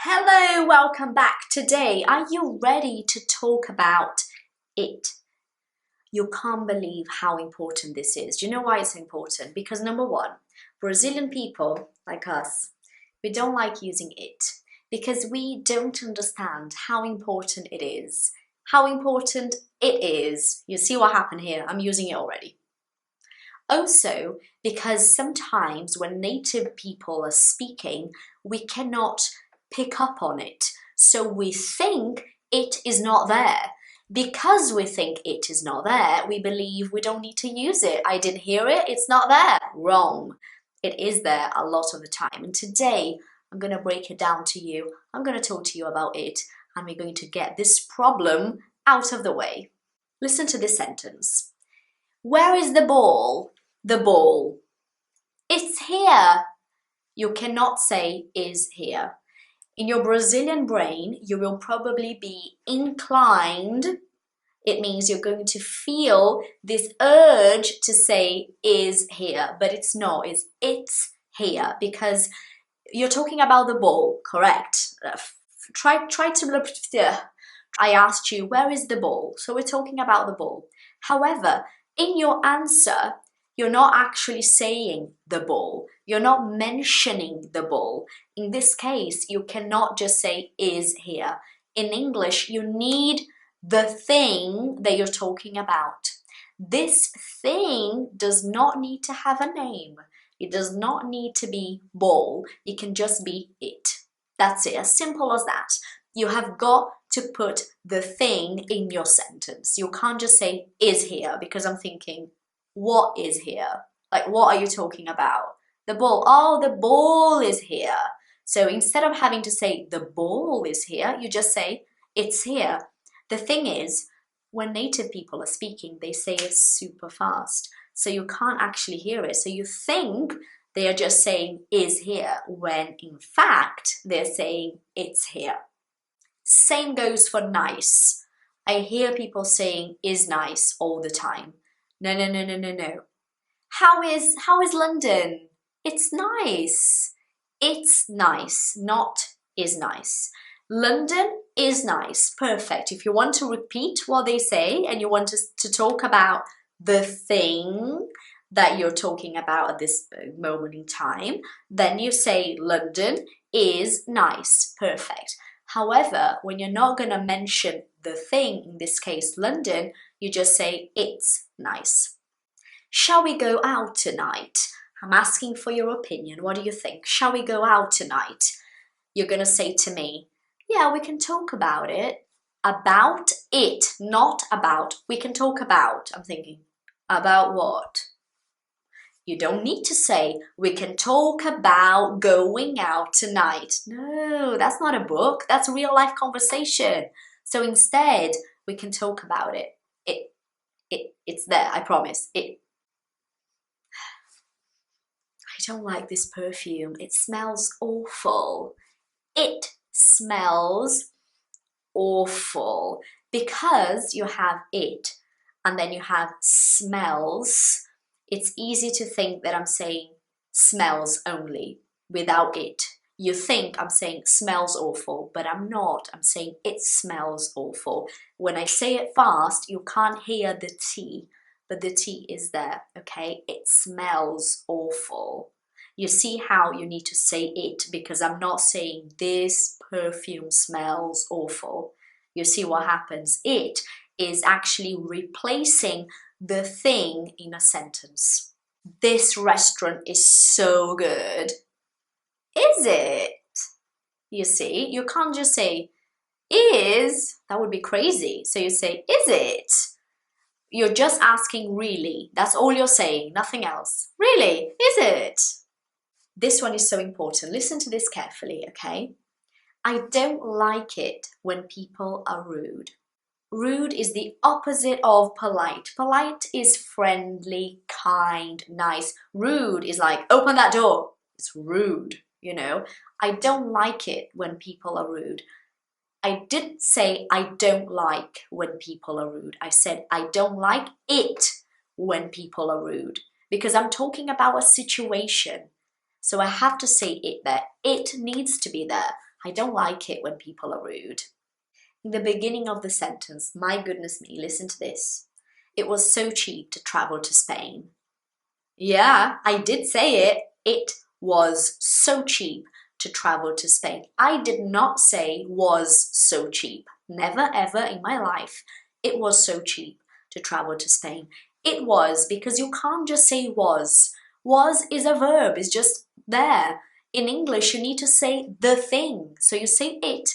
Hello, welcome back. Today, are you ready to talk about it? You can't believe how important this is. Do you know why it's important? Because number one, Brazilian people like us, we don't like using it because we don't understand how important it is. How important it is. You see what happened here? I'm using it already. Also, because sometimes when native people are speaking, we cannot pick up on it. So we think it is not there. Because we think it is not there, we believe we don't need to use it. I didn't hear it, it's not there. Wrong. It is there a lot of the time. And today, I'm going to break it down to you. I'm going to talk to you about it, and we're going to get this problem out of the way. Listen to this sentence. Where is the ball? The ball. It's here. You cannot say is here. In your Brazilian brain, you will probably be inclined. It means you're going to feel this urge to say is here, but it's not. It's here because you're talking about the ball, correct? Try to. I asked you, where is the ball? So we're talking about the ball. However, in your answer, you're not actually saying the ball. You're not mentioning the ball. In this case, you cannot just say is here. In English, you need the thing that you're talking about. This thing does not need to have a name. It does not need to be ball. It can just be it. That's it, as simple as that. You have got to put the thing in your sentence. You can't just say is here because I'm thinking, what is here? Like, what are you talking about? The ball. Oh, the ball is here. So instead of having to say the ball is here, you just say it's here. The thing is, when native people are speaking, they say it super fast. So you can't actually hear it. So you think they are just saying is here, when in fact, they're saying it's here. Same goes for nice. I hear people saying is nice all the time. No. How is London? It's nice. It's nice, not is nice. London is nice. Perfect. If you want to repeat what they say and you want to talk about the thing that you're talking about at this moment in time, then you say London is nice. Perfect. However, when you're not going to mention the thing, in this case London, you just say it's nice. Shall we go out tonight? I'm asking for your opinion. What do you think? Shall we go out tonight? You're going to say to me, yeah, we can talk about it. About it, not about. We can talk about. I'm thinking, about what? You don't need to say, we can talk about going out tonight. No, that's not a book. That's a real life conversation. So instead, we can talk about it. It's there, I promise. I don't like this perfume. It smells awful. It smells awful because you have it and then you have smells. It's easy to think that I'm saying smells only without it. You think I'm saying smells awful, but I'm not. I'm saying it smells awful. When I say it fast, you can't hear the T, but the T is there, okay? It smells awful. You see how you need to say it because I'm not saying this perfume smells awful. You see what happens? It is actually replacing the thing in a sentence. This restaurant is so good. Is it? You see, you can't just say is, that would be crazy. So you say, is it? You're just asking really. That's all you're saying, nothing else. Really, is it? This one is so important. Listen to this carefully, okay? I don't like it when people are rude. Rude is the opposite of polite. Polite is friendly, kind, nice. Rude is like, open that door. It's rude, you know. I don't like it when people are rude. I didn't say I don't like when people are rude. I said I don't like it when people are rude because I'm talking about a situation. So I have to say it there. It needs to be there. I don't like it when people are rude. In the beginning of the sentence, my goodness me, listen to this. It was so cheap to travel to Spain. Yeah, I did say it. It was so cheap to travel to Spain. I did not say was so cheap. Never ever in my life. It was so cheap to travel to Spain. It was, because you can't just say was. Was is a verb, it's just there. In English, you need to say the thing. So you say it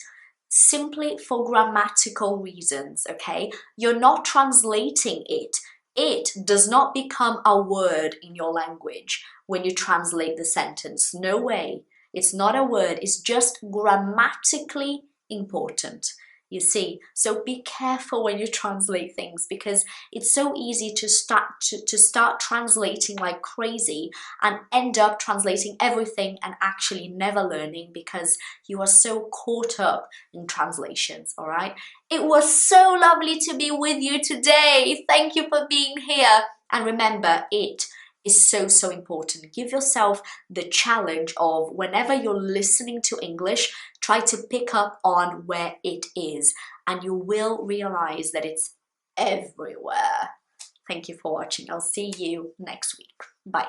simply for grammatical reasons, okay? You're not translating it. It does not become a word in your language when you translate the sentence. No way. It's not a word. It's just grammatically important. You see, so be careful when you translate things, because it's so easy to start translating like crazy and end up translating everything and actually never learning because you are so caught up in translations, all right? It was so lovely to be with you today. Thank you for being here. And remember, it is so, so important. Give yourself the challenge of, whenever you're listening to English, try to pick up on where it is, and you will realize that it's everywhere. Thank you for watching. I'll see you next week. Bye.